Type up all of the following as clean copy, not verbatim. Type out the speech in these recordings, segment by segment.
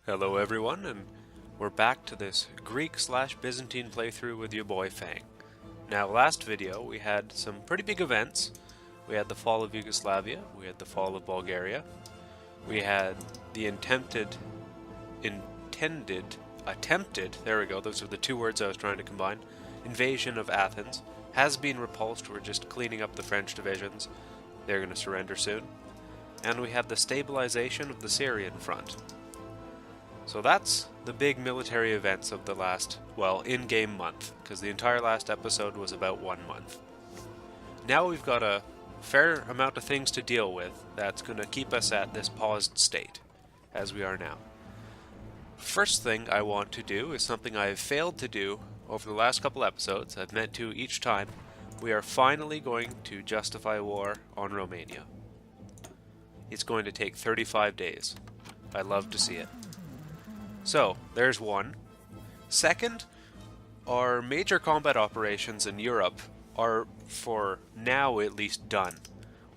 Hello everyone, and we're back to this Greek/Byzantine playthrough with your boy Fang. Now, last video we had some pretty big events. We had the fall of Yugoslavia, we had the fall of Bulgaria, we had the attempted, there we go, those are the two words I was trying to combine, invasion of Athens, has been repulsed. We're just cleaning up the French divisions. They're going to surrender soon. And we had the stabilization of the Syrian front. So that's the big military events of the last, well, in-game month, because the entire last episode was about 1 month. Now we've got a fair amount of things to deal with that's going to keep us at this paused state, as we are now. First thing I want to do is something I have failed to do over the last couple episodes. I've meant to each time. We are finally going to justify war on Romania. It's going to take 35 days. I love to see it. So, there's one. Second, our major combat operations in Europe are, for now at least, done.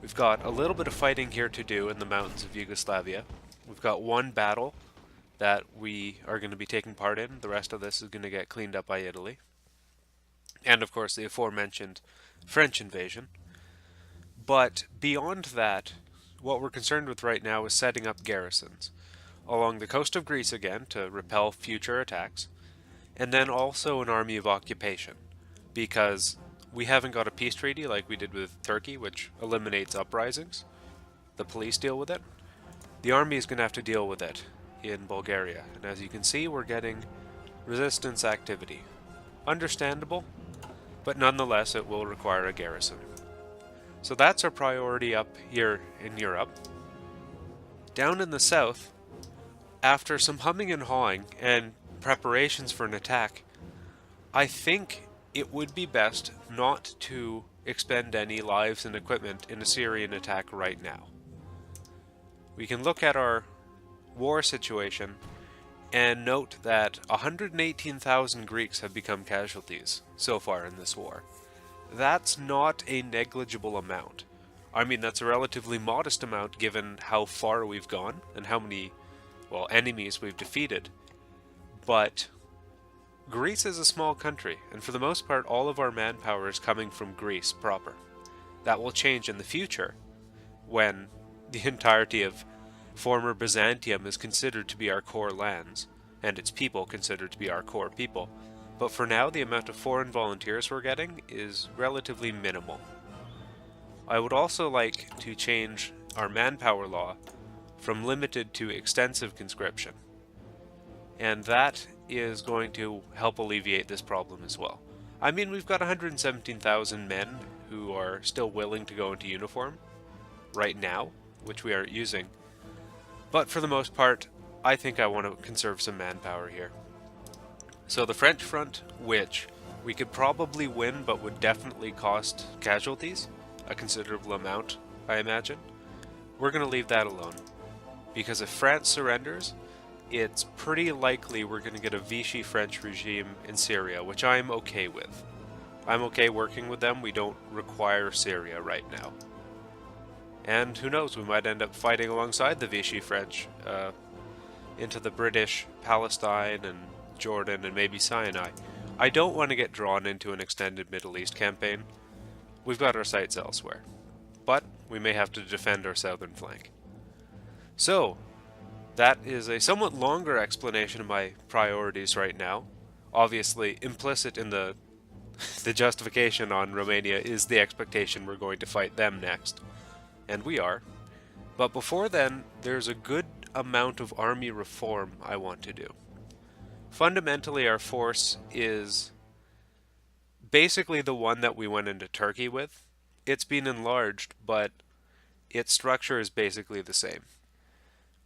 We've got a little bit of fighting here to do in the mountains of Yugoslavia. We've got one battle that we are going to be taking part in. The rest of this is going to get cleaned up by Italy. And, of course, the aforementioned French invasion. But beyond that, what we're concerned with right now is setting up garrisons along the coast of Greece again to repel future attacks, and then also an army of occupation, because we haven't got a peace treaty like we did with Turkey, which eliminates uprisings. The police deal with it. The army is going to have to deal with it in Bulgaria, and as you can see, we're getting resistance activity. Understandable, but nonetheless it will require a garrison. So that's our priority up here in Europe. Down in the south, after some humming and hawing and preparations for an attack, I think it would be best not to expend any lives and equipment in a Syrian attack right now. We can look at our war situation and note that 118,000 Greeks have become casualties so far in this war. That's not a negligible amount. I mean, that's a relatively modest amount given how far we've gone and how many, well, enemies we've defeated. But Greece is a small country, and for the most part all of our manpower is coming from Greece proper. That will change in the future when the entirety of former Byzantium is considered to be our core lands, and its people considered to be our core people. But for now, the amount of foreign volunteers we're getting is relatively minimal. I would also like to change our manpower law from limited to extensive conscription, and that is going to help alleviate this problem as well. I mean, we've got 117,000 men who are still willing to go into uniform right now, which we are using, but for the most part, I think I want to conserve some manpower here. So the French front, which we could probably win but would definitely cost casualties, a considerable amount, I imagine, we're going to leave that alone. Because if France surrenders, it's pretty likely we're going to get a Vichy French regime in Syria, which I'm okay with. I'm okay working with them. We don't require Syria right now. And who knows, we might end up fighting alongside the Vichy French into the British Palestine and Jordan and maybe Sinai. I don't want to get drawn into an extended Middle East campaign. We've got our sights elsewhere. But we may have to defend our southern flank. So, that is a somewhat longer explanation of my priorities right now. Obviously, implicit in the justification on Romania is the expectation we're going to fight them next. And we are. But before then, there's a good amount of army reform I want to do. Fundamentally, our force is basically the one that we went into Turkey with. It's been enlarged, but its structure is basically the same,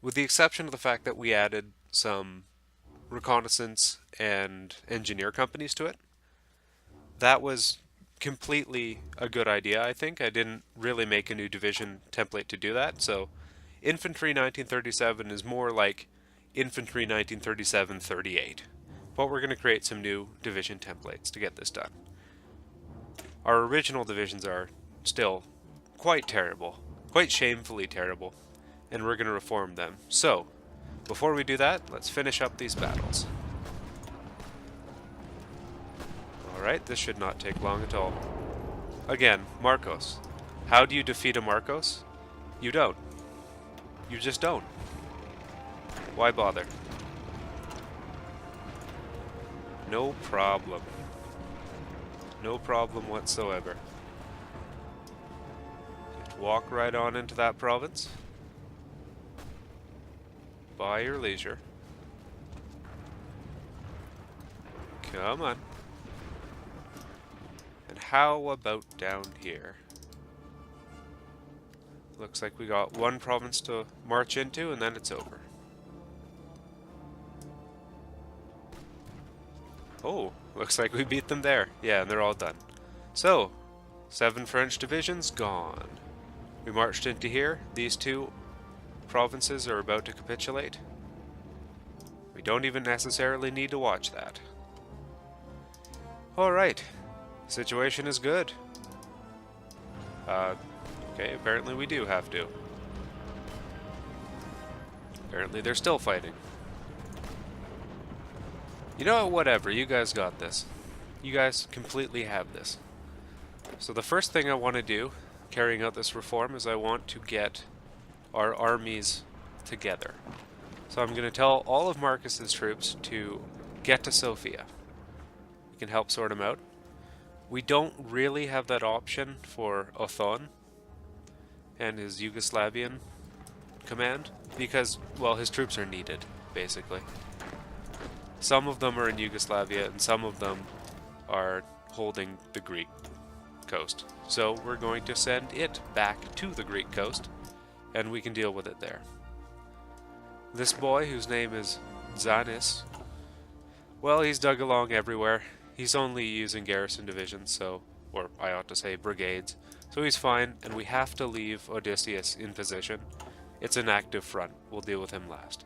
with the exception of the fact that we added some reconnaissance and engineer companies to it. That was completely a good idea, I think. I didn't really make a new division template to do that, so Infantry 1937 is more like Infantry 1937-38. But we're going to create some new division templates to get this done. Our original divisions are still quite terrible, quite shamefully terrible, and we're going to reform them. So, before we do that, let's finish up these battles. Alright, this should not take long at all. Again, Marcos. How do you defeat a Marcos? You don't. You just don't. Why bother? No problem. No problem whatsoever. Just walk right on into that province. By your leisure. Come on. And how about down here? Looks like we got one province to march into and then it's over. Oh, looks like we beat them there. Yeah, and they're all done. So, 7 French divisions gone. We marched into here. These 2 provinces are about to capitulate. We don't even necessarily need to watch that. Alright. Situation is good. Okay, apparently we do have to. Apparently they're still fighting. You know what, whatever, you guys got this. You guys completely have this. So the first thing I want to do, carrying out this reform, is I want to get our armies together. So I'm going to tell all of Marcus's troops to get to Sofia. We can help sort them out. We don't really have that option for Othon and his Yugoslavian command because, well, his troops are needed, basically. Some of them are in Yugoslavia and some of them are holding the Greek coast. So we're going to send it back to the Greek coast and we can deal with it there. This boy, whose name is Zanis, well, he's dug along everywhere. He's only using garrison divisions, so, or I ought to say brigades, so he's fine, and we have to leave Odysseus in position. It's an active front. We'll deal with him last.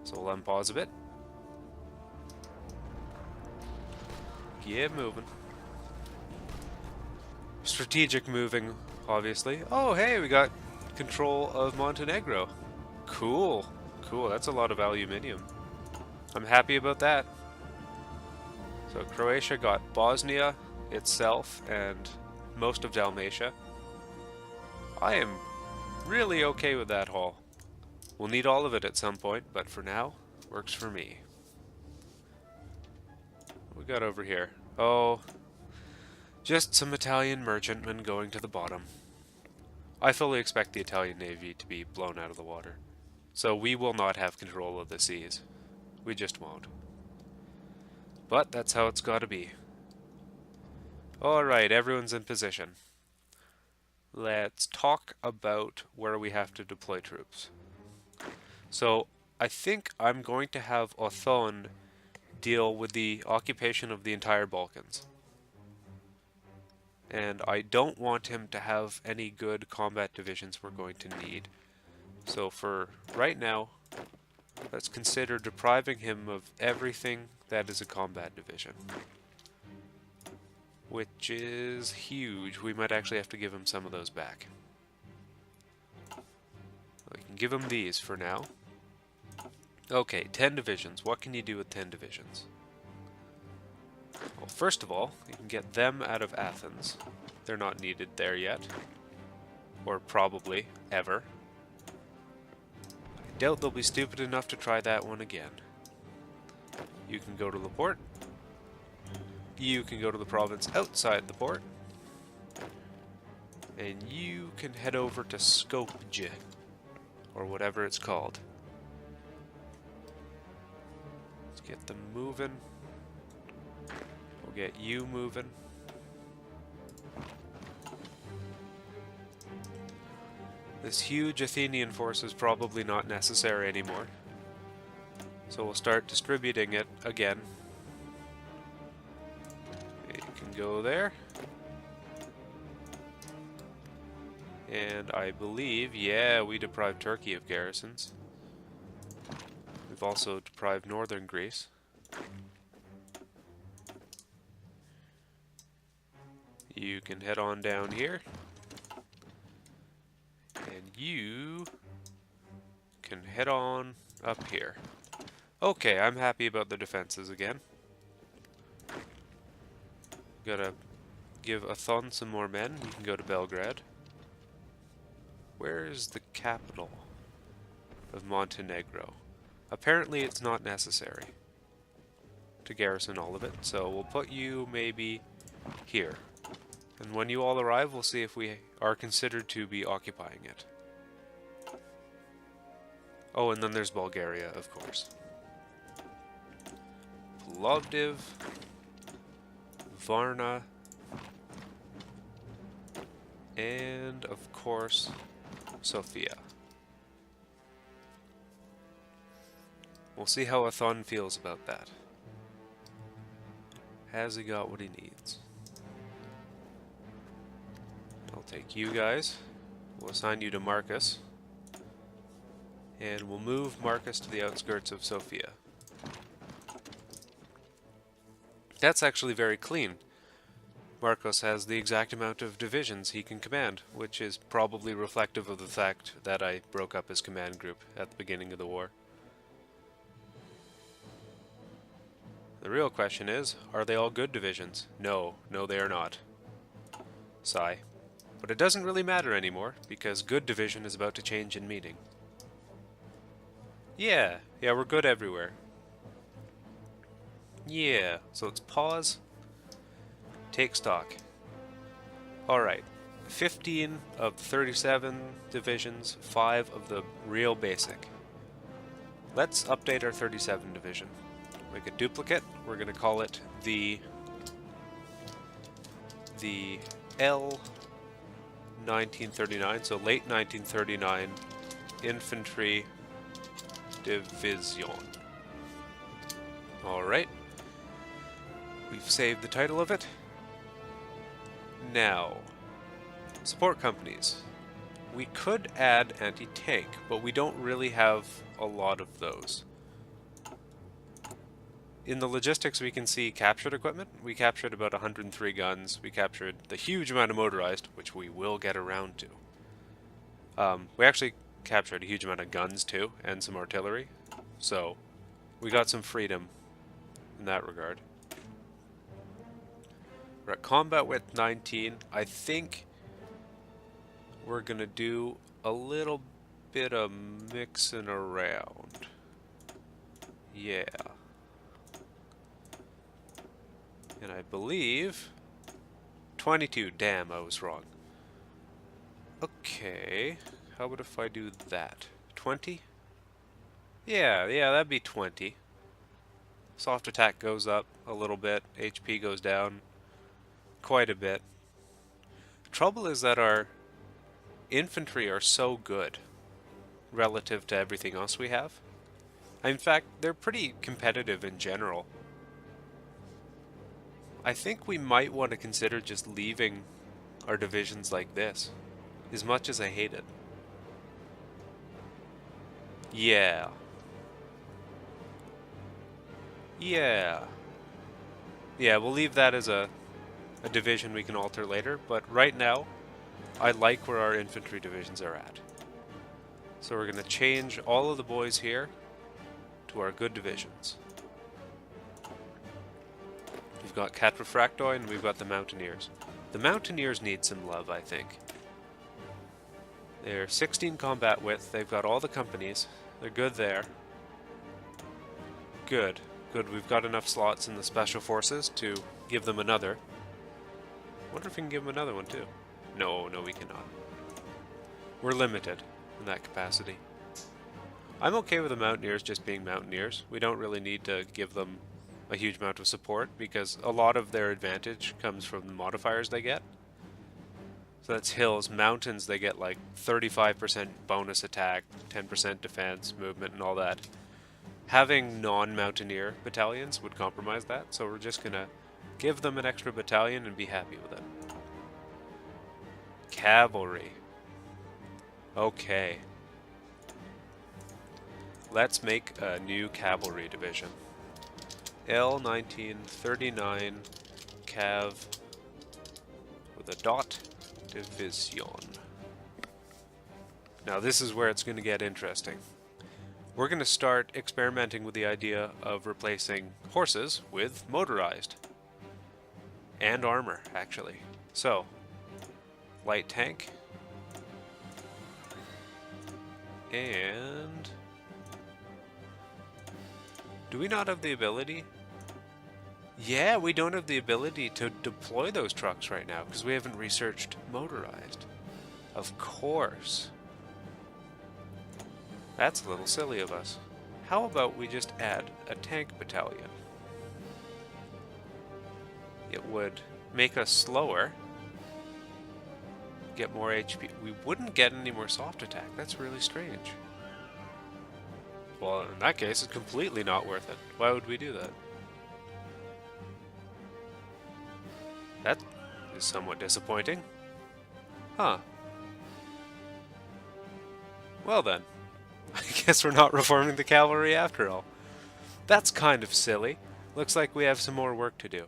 So we'll unpause a bit. Get moving. Strategic moving, obviously. Oh, hey, we got control of Montenegro. Cool. Cool, that's a lot of aluminium. I'm happy about that. So Croatia got Bosnia itself and most of Dalmatia. I am really okay with that haul. We'll need all of it at some point, but for now, works for me. What we got over here? Oh, just some Italian merchantmen going to the bottom. I fully expect the Italian Navy to be blown out of the water. So we will not have control of the seas. We just won't. But that's how it's gotta be. Alright, everyone's in position. Let's talk about where we have to deploy troops. So, I think I'm going to have Othon deal with the occupation of the entire Balkans. And I don't want him to have any good combat divisions we're going to need. So for right now, let's consider depriving him of everything that is a combat division. Which is huge. We might actually have to give him some of those back. We can give him these for now. Okay, 10 divisions. What can you do with 10 divisions? Well, first of all, you can get them out of Athens. They're not needed there yet. Or probably ever. I doubt they'll be stupid enough to try that one again. You can go to Laporte. You can go to the province outside the port. And you can head over to Skopje, or whatever it's called. Let's get them moving. We'll get you moving. This huge Athenian force is probably not necessary anymore. So we'll start distributing it again. You can go there. And I believe, yeah, we deprived Turkey of garrisons. We've also deprived northern Greece. You can head on down here. And you can head on up here. Okay, I'm happy about the defenses again. Gotta give Athon some more men. We can go to Belgrade. Where is the capital of Montenegro? Apparently it's not necessary to garrison all of it, so we'll put you maybe here. And when you all arrive, we'll see if we are considered to be occupying it. Oh, and then there's Bulgaria, of course. Plovdiv, Varna, and of course, Sofia. We'll see how Athon feels about that. Has he got what he needs? I'll take you guys. We'll assign you to Marcus. And we'll move Marcus to the outskirts of Sofia. That's actually very clean. Marcos has the exact amount of divisions he can command, which is probably reflective of the fact that I broke up his command group at the beginning of the war. The real question is, are they all good divisions? No, they are not. Sigh. But it doesn't really matter anymore, because good division is about to change in meaning. Yeah, we're good everywhere. Yeah, so let's pause. Take stock. Alright, 15 of 37 divisions, 5 of the real basic. Let's update our 37 division. Make a duplicate. We're going to call it the L 1939, so late 1939 Infantry Division. Alright. We've saved the title of it. Now, support companies. We could add anti-tank, but we don't really have a lot of those. In the logistics, we can see captured equipment. We captured about 103 guns. We captured the huge amount of motorized, which we will get around to. We actually captured a huge amount of guns too, and some artillery. So, we got some freedom in that regard. We're at combat width 19. I think we're gonna do a little bit of mixing around. Yeah. And I believe 22. Damn, I was wrong. Okay. How about if I do that? 20? Yeah, that'd be 20. Soft attack goes up a little bit. HP goes down quite a bit. Trouble is that our infantry are so good relative to everything else we have. In fact, they're pretty competitive in general. I think we might want to consider just leaving our divisions like this, as much as I hate it. Yeah, we'll leave that as a division we can alter later, but right now, I like where our infantry divisions are at. So we're going to change all of the boys here to our good divisions. We've got Cat Refractoi and we've got the Mountaineers. The Mountaineers need some love, I think. They're 16 combat width, they've got all the companies, they're good there. Good, we've got enough slots in the Special Forces to give them another. Wonder if we can give them another one too. No, we cannot. We're limited in that capacity. I'm okay with the Mountaineers just being Mountaineers. We don't really need to give them a huge amount of support because a lot of their advantage comes from the modifiers they get. So that's hills, mountains, they get like 35% bonus attack, 10% defense, movement, and all that. Having non-mountaineer battalions would compromise that, so we're just gonna give them an extra battalion and be happy with it. Cavalry. Okay. Let's make a new cavalry division. L 1939 Cav with a dot division. Now this is where it's going to get interesting. we're going to start experimenting with the idea of replacing horses with motorized. And armor, actually. So, light tank. And... do we not have the ability? Yeah, we don't have the ability to deploy those trucks right now because we haven't researched motorized. Of course. That's a little silly of us. How about we just add a tank battalion? It would make us slower, get more HP. We wouldn't get any more soft attack. That's really strange. Well, in that case, it's completely not worth it. Why would we do that? That is somewhat disappointing. Huh. Well then. I guess we're not reforming the cavalry after all. That's kind of silly. Looks like we have some more work to do.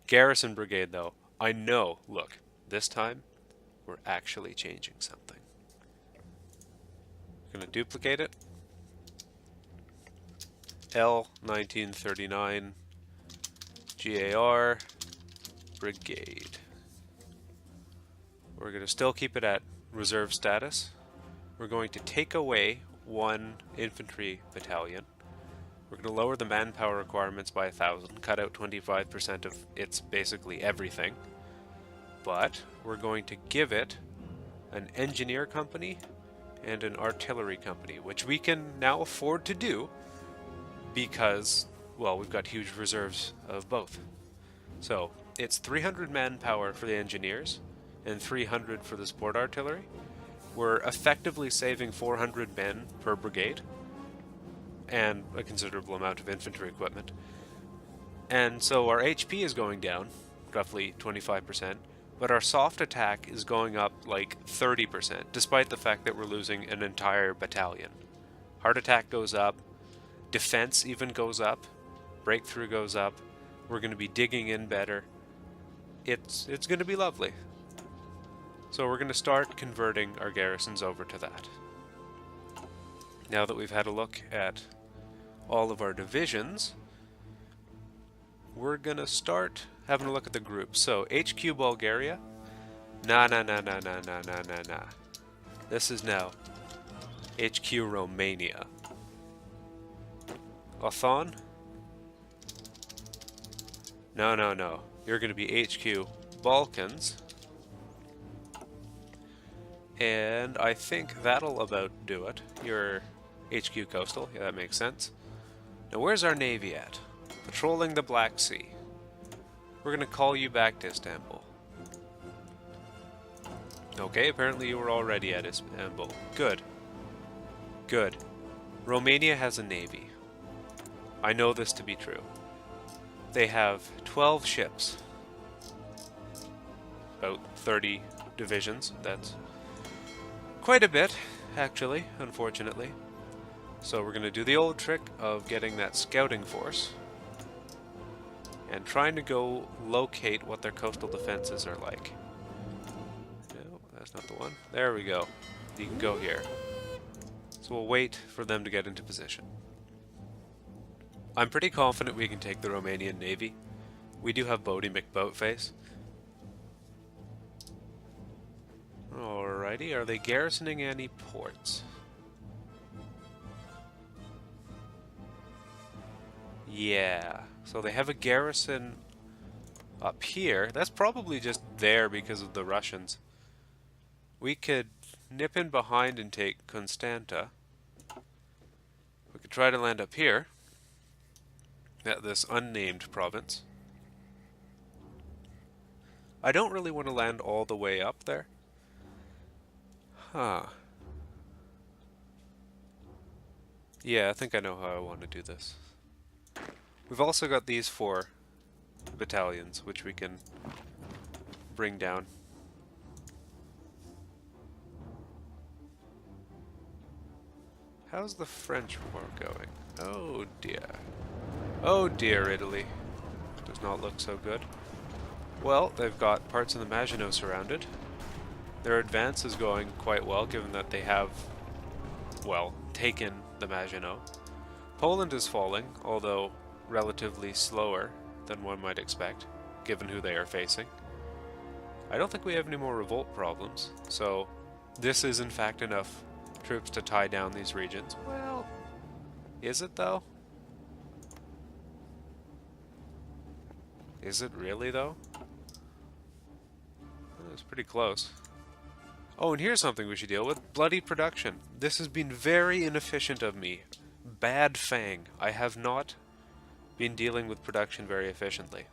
Garrison brigade, though. I know. Look, this time, we're actually changing something. I'm going to duplicate it. L 1939 GAR brigade. We're going to still keep it at reserve status. We're going to take away one infantry battalion. We're going to lower the manpower requirements by 1,000, cut out 25% of its basically everything. But we're going to give it an engineer company and an artillery company, which we can now afford to do because, well, we've got huge reserves of both. So it's 300 manpower for the engineers and 300 for the support artillery. We're effectively saving 400 men per brigade and a considerable amount of infantry equipment. And so our HP is going down, roughly 25%, but our soft attack is going up like 30%, despite the fact that we're losing an entire battalion. Hard attack goes up, defense even goes up, breakthrough goes up, we're going to be digging in better. It's going to be lovely. So we're going to start converting our garrisons over to that. Now that we've had a look at all of our divisions, we're going to start having a look at the groups. So HQ Bulgaria. Nah. This is now HQ Romania. Othon. No. You're going to be HQ Balkans. And I think that'll about do it. Your HQ Coastal. Yeah, that makes sense. Now, where's our navy at? Patrolling the Black Sea. We're going to call you back to Istanbul. Okay, apparently you were already at Istanbul. Good. Good. Romania has a navy. I know this to be true. They have 12 ships. About 30 divisions. That's quite a bit, actually, unfortunately. So we're going to do the old trick of getting that scouting force and trying to go locate what their coastal defenses are like. No, that's not the one. There we go. You can go here. So we'll wait for them to get into position. I'm pretty confident we can take the Romanian Navy. We do have Bodie McBoatface. Alrighty, are they garrisoning any ports? Yeah, so they have a garrison up here. That's probably just there because of the Russians. We could nip in behind and take Constanta. We could try to land up here at this unnamed province. I don't really want to land all the way up there. Huh. Yeah, I think I know how I want to do this. We've also got these 4 battalions, which we can bring down. How's the French war going? Oh dear. Oh dear, Italy. Does not look so good. Well, they've got parts of the Maginot surrounded. Their advance is going quite well, given that they have, well, taken the Maginot. Poland is falling, although relatively slower than one might expect, given who they are facing. I don't think we have any more revolt problems, so this is in fact enough troops to tie down these regions. Well, is it though? Is it really though? It's pretty close. Oh, and here's something we should deal with. Bloody production. This has been very inefficient of me. Bad Fang. I have not been dealing with production very efficiently.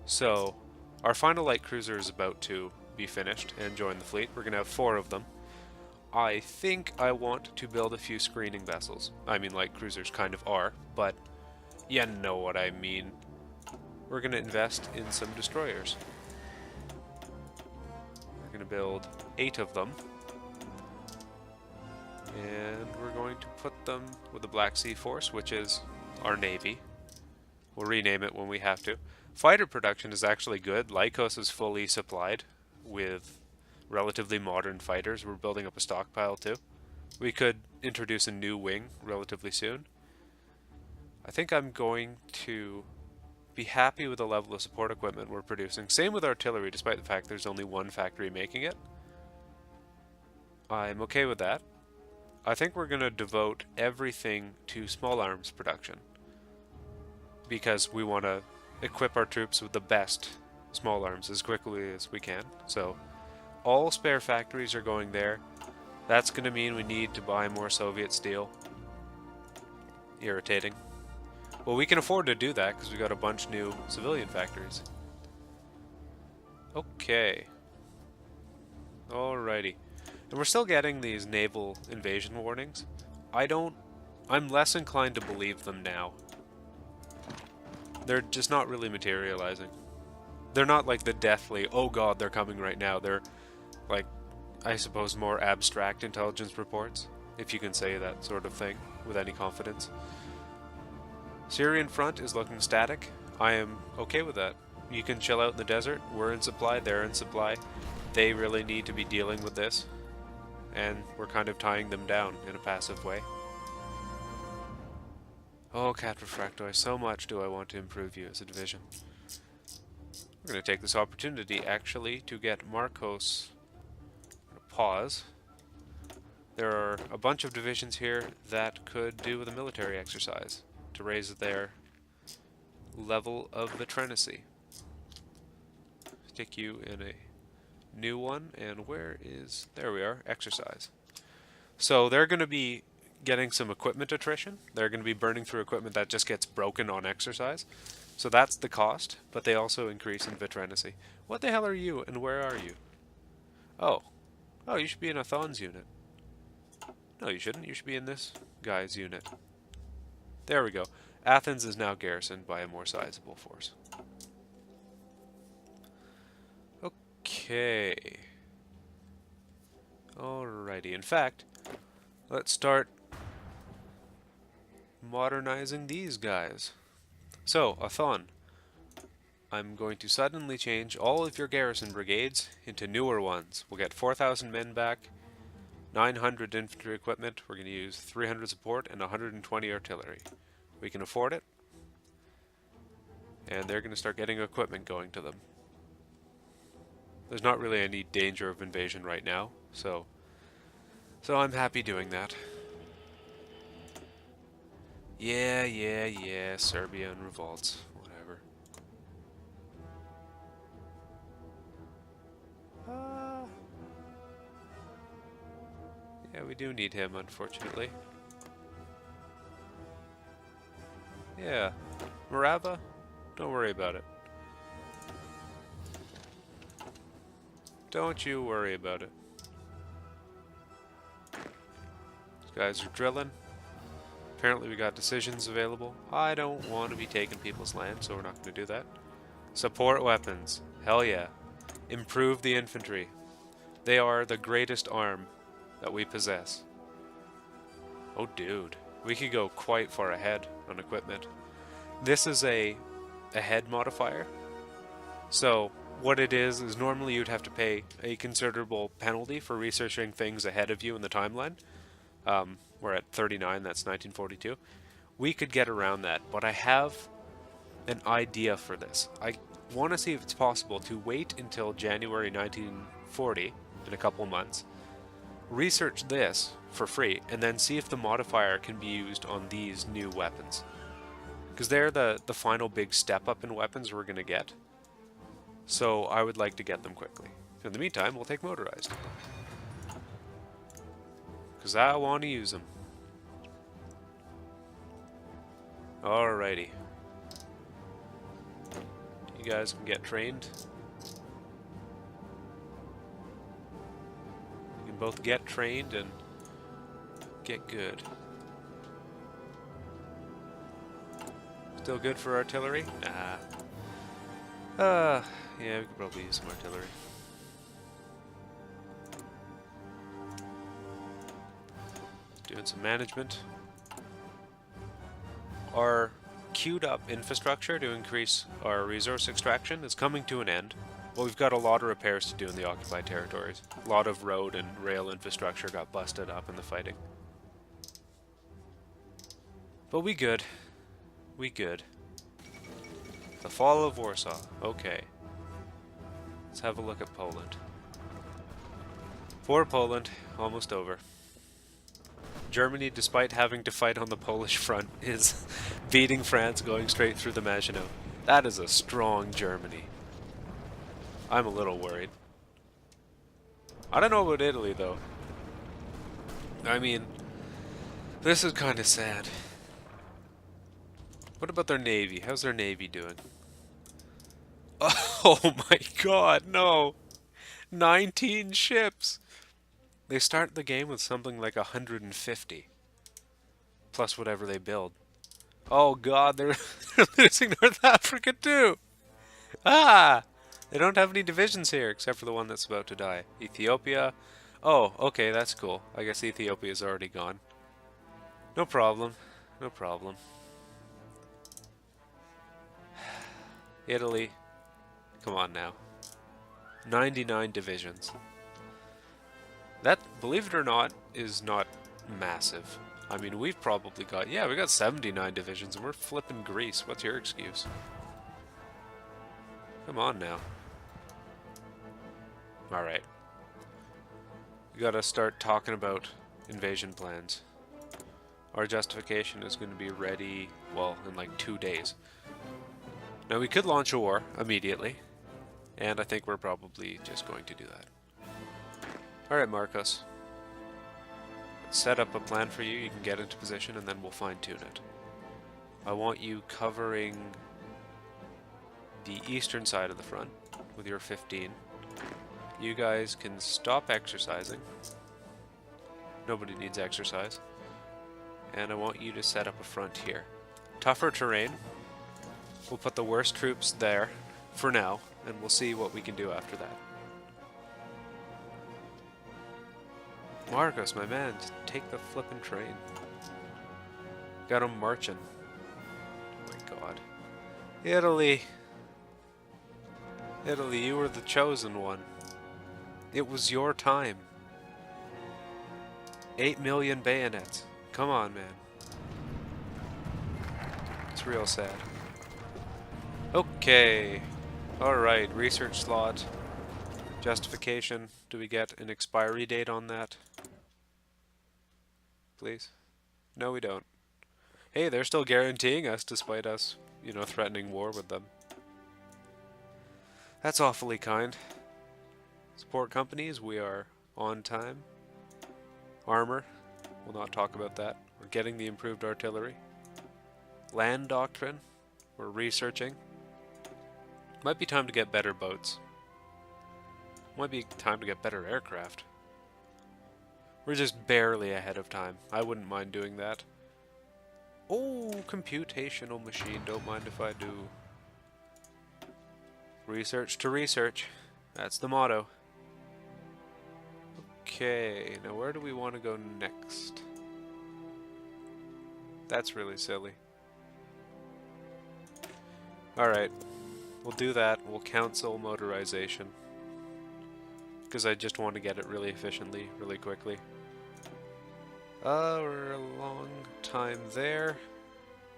So, our final light cruiser is about to be finished and join the fleet. We're going to have 4 of them. I think I want to build a few screening vessels. I mean, light cruisers kind of are, but you know what I mean. We're going to invest in some destroyers. We're going to build 8 of them. And we're going to put them with the Black Sea Force, which is our navy. We'll rename it when we have to. Fighter production is actually good. Lycos is fully supplied with relatively modern fighters. We're building up a stockpile too. We could introduce a new wing relatively soon. I think I'm going to be happy with the level of support equipment we're producing. Same with artillery, despite the fact there's only one factory making it. I'm okay with that. I think we're going to devote everything to small arms production, because we want to equip our troops with the best small arms as quickly as we can. So all spare factories are going there. That's going to mean we need to buy more Soviet steel. Irritating. Well, we can afford to do that because we got a bunch new civilian factories. Okay. Alrighty. And we're still getting these naval invasion warnings. I'm less inclined to believe them now. They're just not really materializing. They're not like the deathly, oh god, they're coming right now. They're like, I suppose, more abstract intelligence reports, if you can say that sort of thing with any confidence. Syrian front is looking static. I am okay with that. You can chill out in the desert. We're in supply, they're in supply. They really need to be dealing with this, and we're kind of tying them down in a passive way. Oh, Cat Refractoid, so much do I want to improve you as a division. We're going to take this opportunity, actually, to get Marcos. Pause. There are a bunch of divisions here that could do with a military exercise to raise their level of veterancy. Stick you in a new one, and where is... there we are, exercise. So they're going to be getting some equipment attrition. They're going to be burning through equipment that just gets broken on exercise. So that's the cost, but they also increase in veterancy. What the hell are you, and where are you? Oh. Oh, you should be in a Thon's unit. No, you shouldn't. You should be in this guy's unit. There we go. Athens is now garrisoned by a more sizable force. Okay. Alrighty. In fact, let's start modernizing these guys. So, Athon, I'm going to suddenly change all of your garrison brigades into newer ones. We'll get 4,000 men back, 900 infantry equipment, we're going to use 300 support, and 120 artillery. We can afford it, and they're going to start getting equipment going to them. There's not really any danger of invasion right now, so I'm happy doing that. Yeah, Serbia and revolts, whatever. Yeah, we do need him, unfortunately. Yeah, Morava, don't worry about it. Don't you worry about it. These guys are drilling. Apparently we got decisions available. I don't want to be taking people's land, so we're not going to do that. Support weapons. Hell yeah. Improve the infantry. They are the greatest arm that we possess. Oh dude, we could go quite far ahead on equipment. This is a head modifier. So what it is normally you'd have to pay a considerable penalty for researching things ahead of you in the timeline. We're at 39, that's 1942. We could get around that, but I have an idea for this. I want to see if it's possible to wait until January 1940, in a couple months, research this for free, and then see if the modifier can be used on these new weapons. Because they're the final big step up in weapons we're going to get. So I would like to get them quickly. In the meantime, we'll take motorized. Because I want to use them. Alrighty. You guys can get trained. You can both get trained and get good. Still good for artillery? Nah. Yeah, we could probably use some artillery. Doing some management. Our queued up infrastructure to increase our resource extraction is coming to an end. Well, we've got a lot of repairs to do in the occupied territories. A lot of road and rail infrastructure got busted up in the fighting. But we good. We good. The fall of Warsaw. Okay. Let's have a look at Poland. For Poland, almost over. Germany, despite having to fight on the Polish front, is beating France going straight through the Maginot. That is a strong Germany. I'm a little worried. I don't know about Italy, though. I mean, this is kind of sad. What about their navy? How's their navy doing? Oh my god, no! 19 ships! They start the game with something like 150. Plus whatever they build. Oh god, they're losing North Africa too! Ah! They don't have any divisions here, except for the one that's about to die. Ethiopia. Oh, okay, that's cool. I guess Ethiopia's already gone. No problem. No problem. Italy. Come on now. 99 divisions. That, believe it or not, is not massive. I mean, we've probably got, yeah, we got 79 divisions and we're flipping Greece. What's your excuse? Come on now. Alright. We gotta start talking about invasion plans. Our justification is going to be ready, well, in like 2 days. Now we could launch a war immediately, and I think we're probably just going to do that. Alright, Marcos. Let's set up a plan for you. You can get into position and then we'll fine-tune it. I want you covering the eastern side of the front with your 15. You guys can stop exercising. Nobody needs exercise. And I want you to set up a front here. Tougher terrain. We'll put the worst troops there for now, and we'll see what we can do after that. Marcos, my man, just take the flippin' train. Got him marching. Oh my god. Italy! Italy, you were the chosen one. It was your time. 8 million bayonets. Come on, man. It's real sad. Okay. Alright, research slot. Justification. Do we get an expiry date on that? Please? No, we don't. Hey, they're still guaranteeing us despite us, you know, threatening war with them. That's awfully kind. Support companies, we are on time. Armor, we'll not talk about that. We're getting the improved artillery. Land doctrine, we're researching. Might be time to get better boats. Might be time to get better aircraft. We're just barely ahead of time. I wouldn't mind doing that. Oh, computational machine, don't mind if I do. Research to research. That's the motto. Okay, now where do we want to go next? That's really silly. Alright, we'll do that. We'll cancel motorization. Because I just want to get it really efficiently, really quickly. We're a long time there.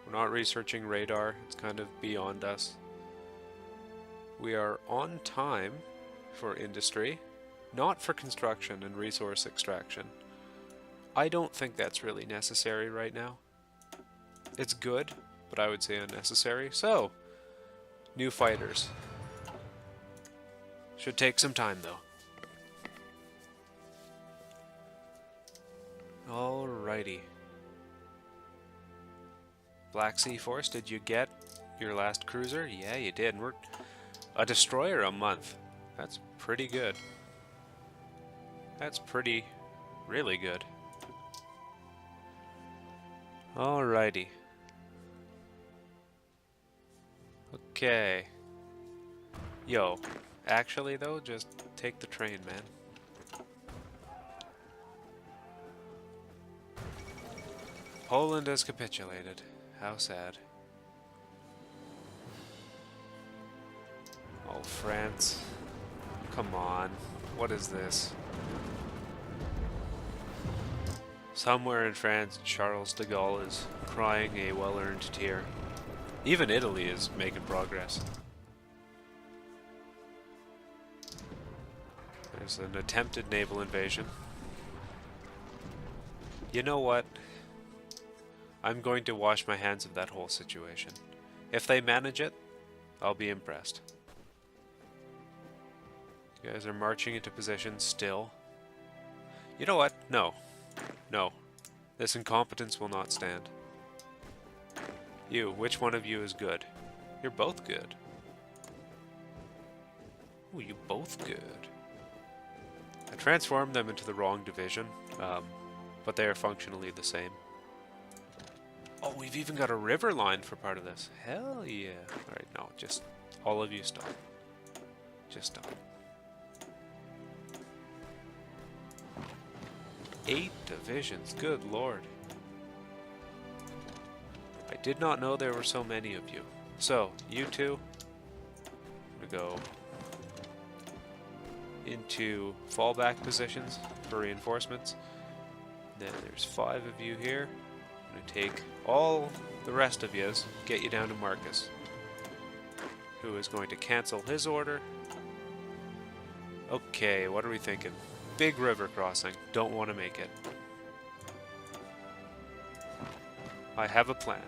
We're not researching radar. It's kind of beyond us. We are on time for industry, not for construction and resource extraction. I don't think that's really necessary right now. It's good, but I would say unnecessary. So, new fighters. Should take some time though. Alrighty. Black Sea Force, did you get your last cruiser? Yeah, you did. We're a destroyer a month. That's pretty good. That's really good. Alrighty. Okay. Yo, actually though, just take the train, man. Poland has capitulated. How sad. Oh, France. Come on. What is this? Somewhere in France, Charles de Gaulle is crying a well-earned tear. Even Italy is making progress. There's an attempted naval invasion. You know what? I'm going to wash my hands of that whole situation. If they manage it, I'll be impressed. You guys are marching into position still. You know what? No. No. This incompetence will not stand. You, which one of you is good? You're both good. Ooh, you both good. I transformed them into the wrong division, but they are functionally the same. Oh, we've even got a river line for part of this. Hell yeah. Alright, no, just all of you stop. Just stop. 8 divisions, good lord. I did not know there were so many of you. So, you two, I'm gonna go into fallback positions for reinforcements. Then there's 5 of you here. I'm going to take all the rest of yous, get you down to Marcus, who is going to cancel his order. Okay, what are we thinking? Big river crossing. Don't want to make it. I have a plan.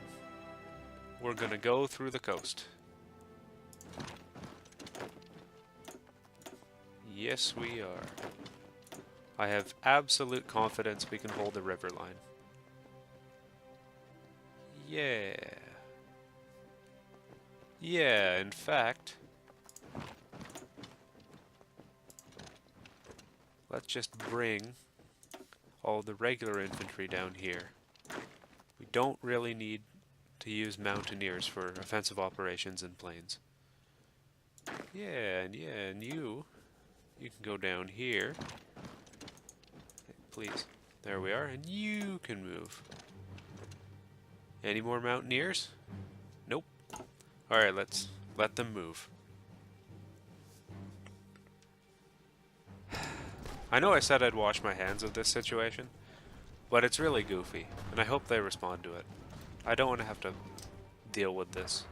We're going to go through the coast. Yes, we are. I have absolute confidence we can hold the river line. Yeah. Yeah, in fact, let's just bring all the regular infantry down here. We don't really need to use mountaineers for offensive operations in plains. Yeah, and you can go down here. Please. There we are, and you can move. Any more mountaineers? Nope. Alright, let's let them move. I know I said I'd wash my hands of this situation, but it's really goofy, and I hope they respond to it. I don't want to have to deal with this.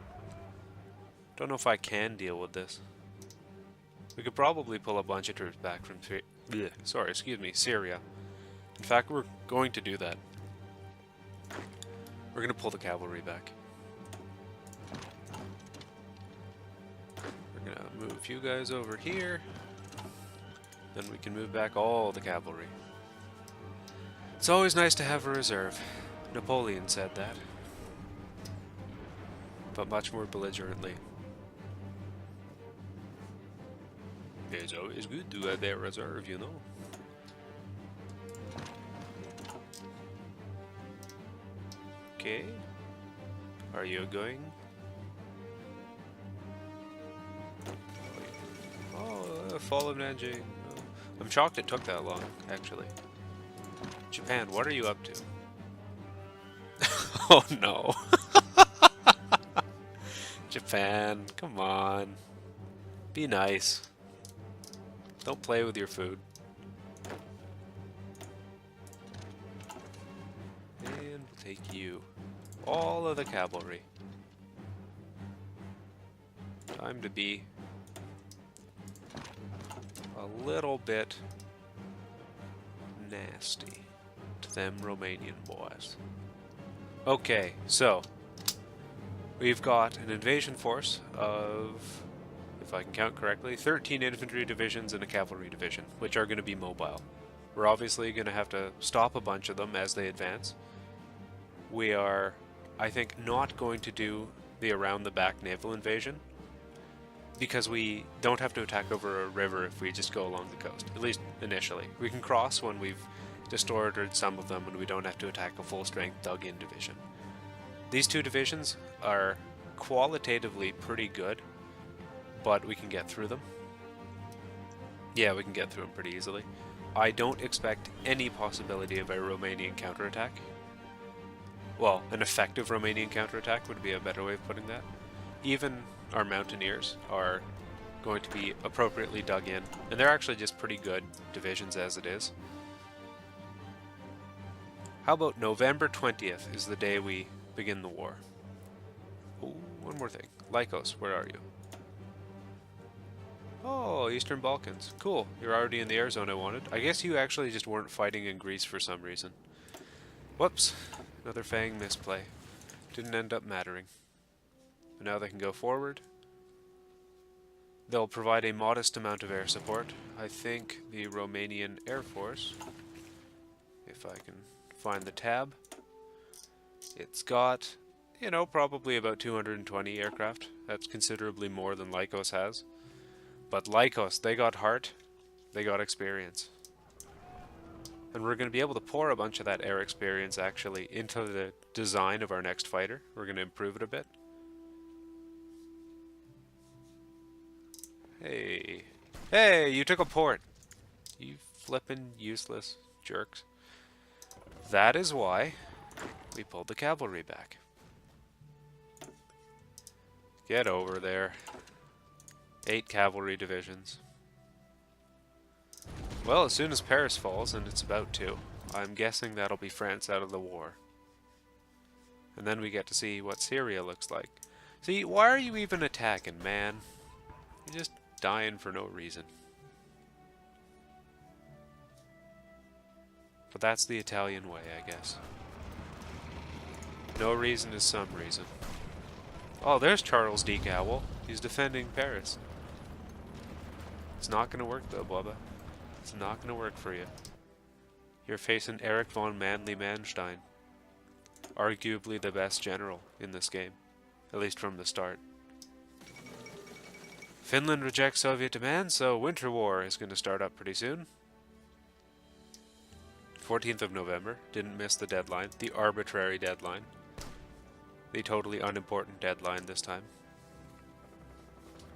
Don't know if I can deal with this. We could probably pull a bunch of troops back from Syria. In fact, we're going to do that. We're going to pull the cavalry back. We're going to move you guys over here. Then we can move back all the cavalry. It's always nice to have a reserve. Napoleon said that. But much more belligerently. It's always good to have that reserve, you know. Okay. Are you going? Oh, fall of Nanjing. Oh. I'm shocked it took that long, actually. Japan, what are you up to? Oh no. Japan, come on. Be nice. Don't play with your food. take you. All of the cavalry. Time to be a little bit nasty to them Romanian boys. Okay, so we've got an invasion force of, if I can count correctly, 13 infantry divisions and a cavalry division, which are going to be mobile. We're obviously going to have to stop a bunch of them as they advance. We are, I think, not going to do the around-the-back naval invasion, because we don't have to attack over a river if we just go along the coast, at least initially. We can cross when we've distorted some of them and we don't have to attack a full-strength dug-in division. These two divisions are qualitatively pretty good, but we can get through them. Yeah, we can get through them pretty easily. I don't expect any possibility of a Romanian counterattack. Well, an effective Romanian counterattack would be a better way of putting that. Even our mountaineers are going to be appropriately dug in, and they're actually just pretty good divisions as it is. How about November 20th is the day we begin the war? Oh, one more thing. Lycos, where are you? Oh, Eastern Balkans. Cool. You're already in the air zone I wanted. I guess you actually just weren't fighting in Greece for some reason. Whoops. Another Fang misplay. Didn't end up mattering. But now they can go forward. They'll provide a modest amount of air support. I think the Romanian Air Force, if I can find the tab, it's got, you know, probably about 220 aircraft. That's considerably more than Lycos has. But Lycos, they got heart, they got experience. And we're going to be able to pour a bunch of that air experience actually into the design of our next fighter. We're going to improve it a bit. Hey. Hey, you took a port. You flippin' useless jerks. That is why we pulled the cavalry back. Get over there. 8 cavalry divisions. Well, as soon as Paris falls, and it's about to, I'm guessing that'll be France out of the war. And then we get to see what Syria looks like. See, why are you even attacking, man? You're just dying for no reason. But that's the Italian way, I guess. No reason is some reason. Oh, there's Charles D. Cowell. He's defending Paris. It's not going to work though, Bubba. It's not going to work for you. You're facing Erich von Manstein. Arguably the best general in this game. At least from the start. Finland rejects Soviet demands, so Winter War is going to start up pretty soon. 14th of November. Didn't miss the deadline. The arbitrary deadline. The totally unimportant deadline this time.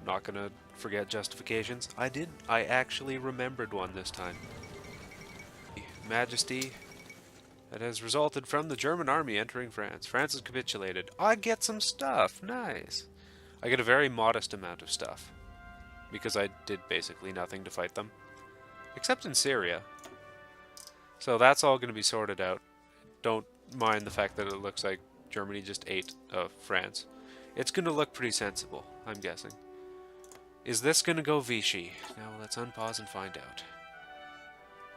Not gonna forget justifications. I did. I actually remembered one this time. Majesty that has resulted from the German army entering France. France has capitulated. I get some stuff. Nice. I get a very modest amount of stuff. Because I did basically nothing to fight them. Except in Syria. So that's all going to be sorted out. Don't mind the fact that it looks like Germany just ate France. It's going to look pretty sensible, I'm guessing. Is this going to go Vichy? Now let's unpause and find out.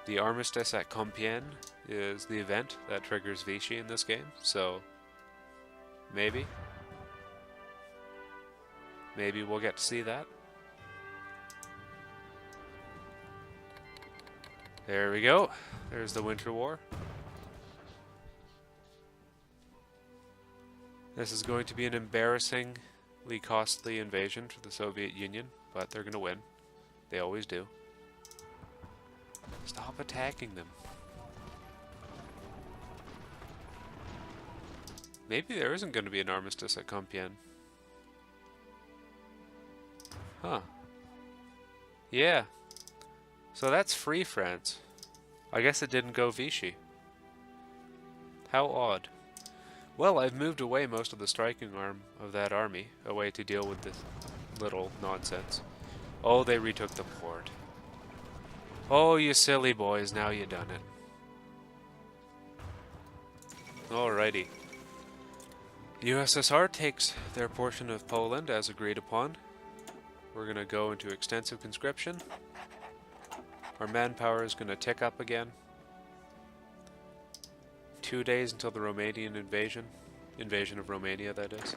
The armistice at Compiègne is the event that triggers Vichy in this game, so maybe. Maybe we'll get to see that. There we go. There's the Winter War. This is going to be an embarrassingly costly invasion for the Soviet Union, but they're going to win. They always do. Stop attacking them. Maybe there isn't going to be an armistice at Compiègne. Huh. Yeah. So that's free France. I guess it didn't go Vichy. How odd. Well, I've moved away most of the striking arm of that army, away to deal with this little nonsense. Oh, they retook the port. Oh, you silly boys, now you done it. Alrighty. USSR takes their portion of Poland as agreed upon. We're going to go into extensive conscription. Our manpower is going to tick up again. 2 days until the Romanian invasion. Invasion of Romania, that is.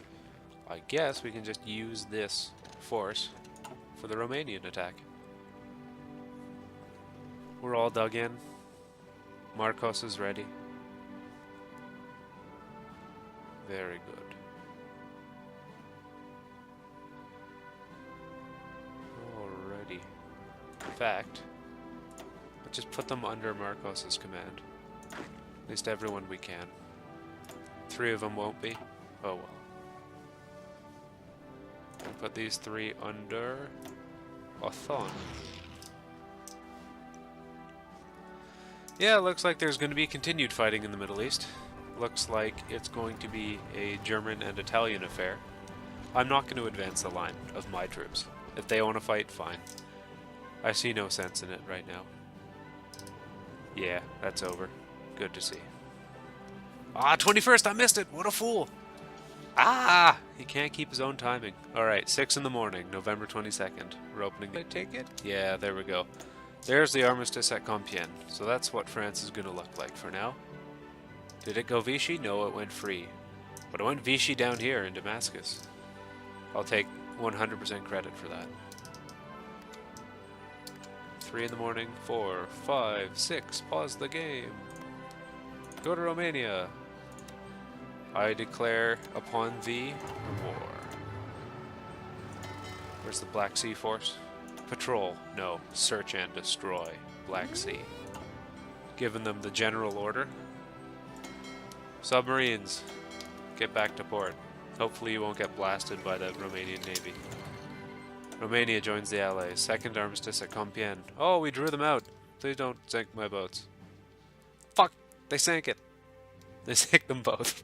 I guess we can just use this force for the Romanian attack. We're all dug in. Marcos is ready. Very good. Alrighty. In fact, let's just put them under Marcos's command. At least everyone we can. 3 of them won't be. Oh well. And put these 3 under Othon. Yeah, it looks like there's going to be continued fighting in the Middle East. Looks like it's going to be a German and Italian affair. I'm not going to advance the line of my troops. If they want to fight, fine. I see no sense in it right now. Yeah, that's over. Good to see. Ah, 21st, I missed it! What a fool! Ah! He can't keep his own timing. Alright, 6 in the morning, November 22nd. We're opening. Did I take it? Yeah, there we go. There's the armistice at Compiègne. So that's what France is going to look like for now. Did it go Vichy? No, it went free. But it went Vichy down here in Damascus. I'll take 100% credit for that. 3 in the morning, 4, 5, 6, pause the game. Go to Romania. I declare upon thee war. Where's the Black Sea force? Patrol. No, search and destroy Black Sea. Giving them the general order. Submarines, get back to port. Hopefully you won't get blasted by the Romanian Navy. Romania joins the Allies. Second armistice at Compiègne. Oh, we drew them out. Please don't sink my boats. Fuck! They sank it. They sank them both.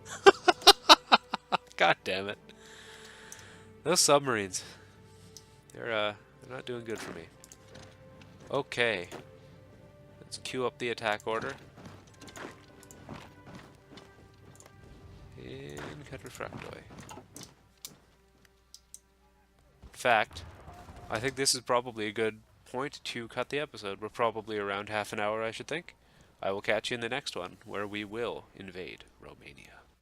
God damn it. Those submarines. They're not doing good for me. Okay. Let's queue up the attack order. In Refractory. In fact, I think this is probably a good point to cut the episode. We're probably around half an hour, I should think. I will catch you in the next one, where we will invade Romania.